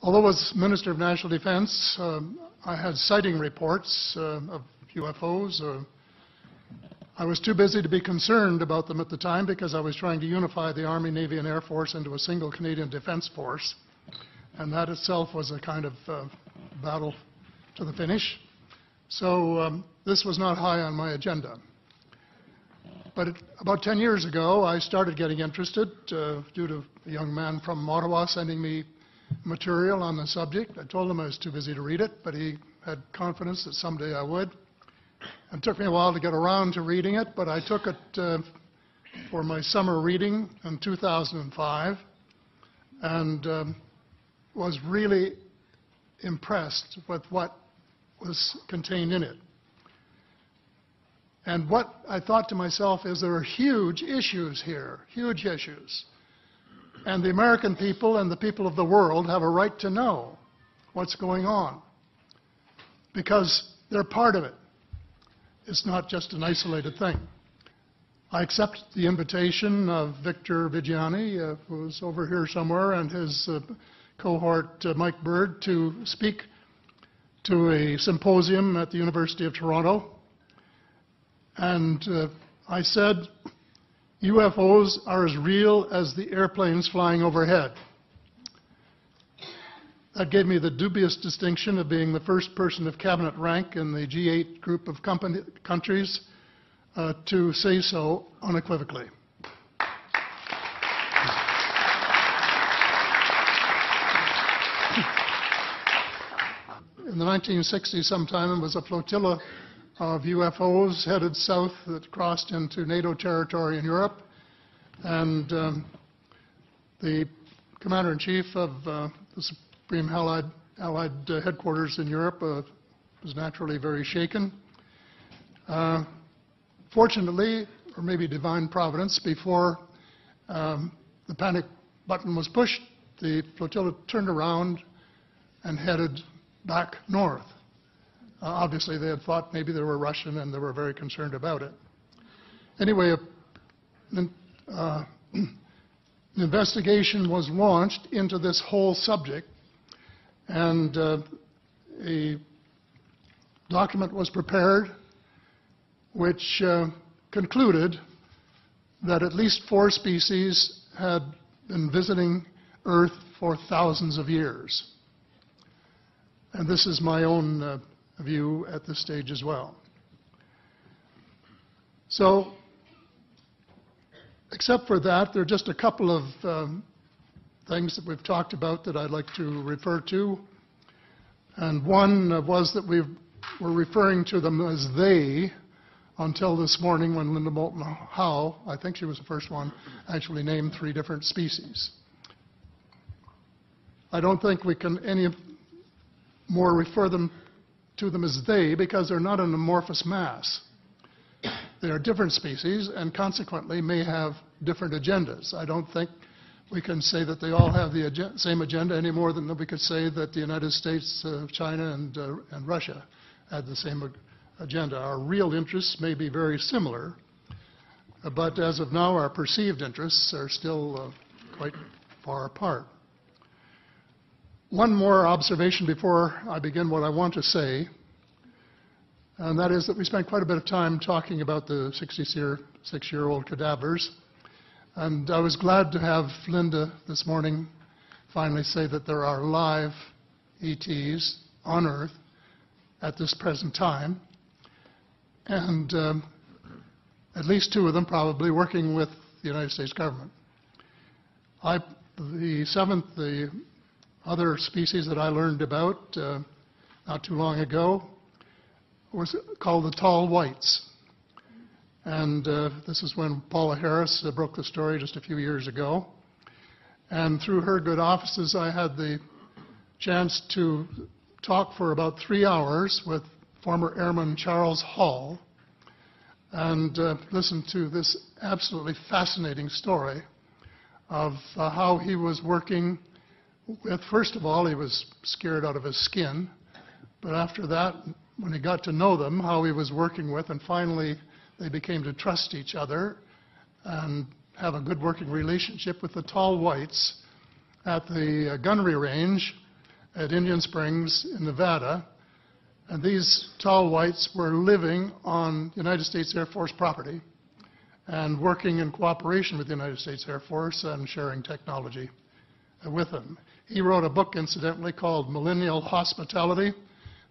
Although as Minister of National Defense, I had sighting reports of UFOs. I was too busy to be concerned about them at the time because I was trying to unify the Army, Navy, and Air Force into a single Canadian Defence Force. And that itself was a kind of battle to the finish. So this was not high on my agenda. But about 10 years ago, I started getting interested due to a young man from Ottawa sending me material on the subject. I told him I was too busy to read it, but he had confidence that someday I would. It took me a while to get around to reading it, but I took it for my summer reading in 2005 and was really impressed with what was contained in it. And what I thought to myself is there are huge issues here, huge issues. And the American people and the people of the world have a right to know what's going on because they're part of it. It's not just an isolated thing. I accept the invitation of Victor Vigiani, who's over here somewhere, and his cohort, Mike Bird, to speak to a symposium at the University of Toronto. And I said, UFOs are as real as the airplanes flying overhead. That gave me the dubious distinction of being the first person of cabinet rank in the G8 group of countries to say so unequivocally. In the 1960s sometime, it was a flotilla of UFOs headed south that crossed into NATO territory in Europe. And the Commander-in-Chief of the Supreme Allied Headquarters in Europe was naturally very shaken. Fortunately, or maybe divine providence, before the panic button was pushed, the flotilla turned around and headed back north. Obviously, they had thought maybe they were Russian and they were very concerned about it. Anyway, an investigation was launched into this whole subject, and a document was prepared which concluded that at least 4 species had been visiting Earth for thousands of years. And this is my own view at this stage as well. So, except for that, there are just a couple of things that we've talked about that I'd like to refer to. And one was that we were referring to them as they until this morning when Linda Moulton Howe, I think she was the first one, actually named 3 different species. I don't think we can any more refer to them as they because they're not an amorphous mass. They are different species and consequently may have different agendas. I don't think we can say that they all have the same agenda any more than we could say that the United States, China, and Russia had the same agenda. Our real interests may be very similar, but as of now, our perceived interests are still quite far apart. One more observation before I begin what I want to say, and that is that we spent quite a bit of time talking about the 66-year-old cadavers. And I was glad to have Linda this morning finally say that there are live ETs on Earth at this present time, and at least 2 of them probably working with the United States government. The other species that I learned about not too long ago was called the tall whites. And this is when Paula Harris broke the story just a few years ago. And through her good offices, I had the chance to talk for about 3 hours with former Airman Charles Hall and listen to this absolutely fascinating story of how he was working with, first of all, he was scared out of his skin, but after that, when he got to know them, how he was working with, and finally they became to trust each other and have a good working relationship with the tall whites at the gunnery range at Indian Springs in Nevada, and these tall whites were living on United States Air Force property and working in cooperation with the United States Air Force and sharing technology with them. He wrote a book, incidentally, called Millennial Hospitality.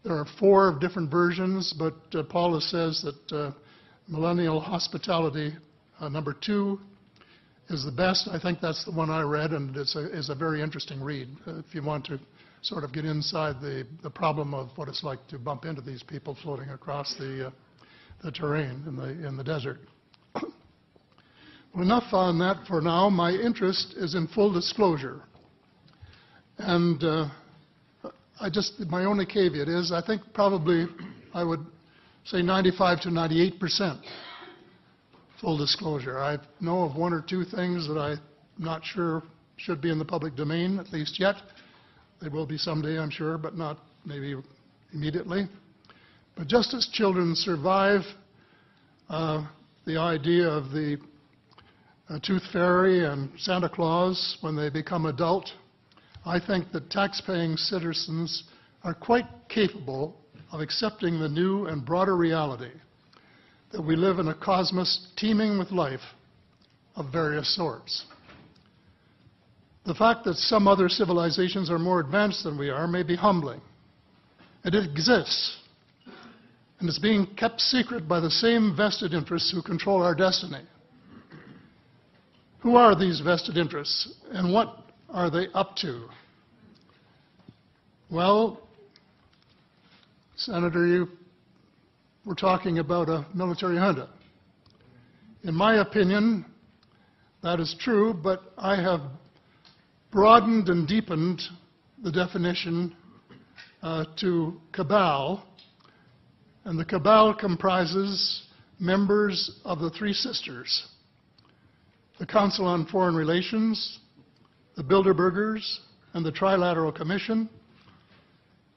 There are 4 different versions, but Paula says that Millennial Hospitality number 2 is the best. I think that's the one I read, and it's a very interesting read if you want to sort of get inside the problem of what it's like to bump into these people floating across the terrain in the desert. Well, enough on that for now. My interest is in full disclosure. And my only caveat is I think probably I would say 95 to 98% full disclosure. I know of 1 or 2 things that I'm not sure should be in the public domain, at least yet. They will be someday, I'm sure, but not maybe immediately. But just as children survive the idea of the Tooth Fairy and Santa Claus when they become adult, I think that tax-paying citizens are quite capable of accepting the new and broader reality that we live in a cosmos teeming with life of various sorts. The fact that some other civilizations are more advanced than we are may be humbling. It exists, and it's being kept secret by the same vested interests who control our destiny. Who are these vested interests, and what are they up to? Well, Senator, you were talking about a military junta. In my opinion, that is true, but I have broadened and deepened the definition to cabal, and the cabal comprises members of the 3 sisters: the Council on Foreign Relations, the Bilderbergers, and the Trilateral Commission,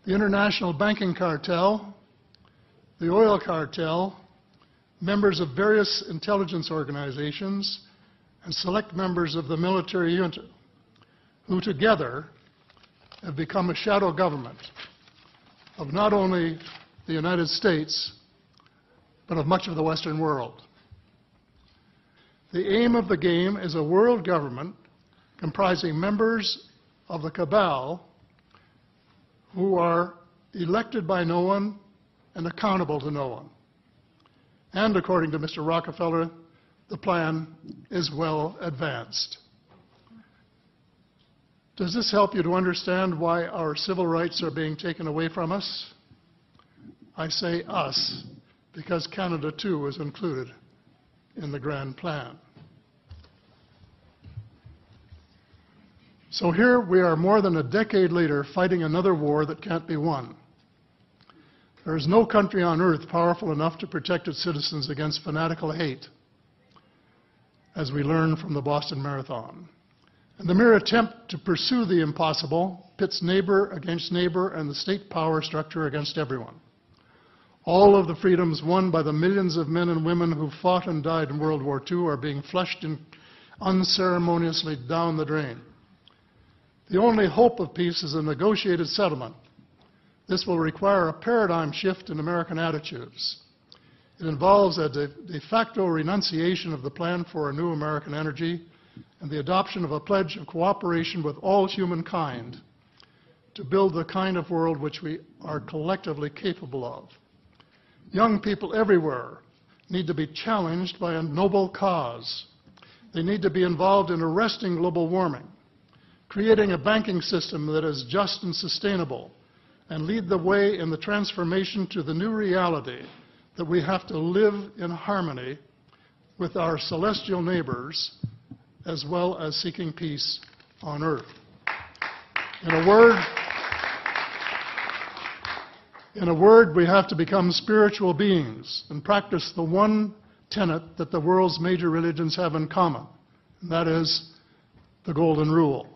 the International Banking Cartel, the Oil Cartel, members of various intelligence organizations, and select members of the military junta, who together have become a shadow government of not only the United States, but of much of the Western world. The aim of the game is a world government comprising members of the cabal who are elected by no one and accountable to no one. And according to Mr. Rockefeller, the plan is well advanced. Does this help you to understand why our civil rights are being taken away from us? I say us, because Canada too is included in the grand plan. So here we are more than a decade later fighting another war that can't be won. There is no country on earth powerful enough to protect its citizens against fanatical hate, as we learned from the Boston Marathon. And the mere attempt to pursue the impossible pits neighbor against neighbor and the state power structure against everyone. All of the freedoms won by the millions of men and women who fought and died in World War II are being flushed unceremoniously down the drain. The only hope of peace is a negotiated settlement. This will require a paradigm shift in American attitudes. It involves a de facto renunciation of the plan for a new American energy and the adoption of a pledge of cooperation with all humankind to build the kind of world which we are collectively capable of. Young people everywhere need to be challenged by a noble cause. They need to be involved in arresting global warming, creating a banking system that is just and sustainable, and lead the way in the transformation to the new reality that we have to live in harmony with our celestial neighbors, as well as seeking peace on earth. In a word, we have to become spiritual beings and practice the one tenet that the world's major religions have in common, and that is the Golden Rule.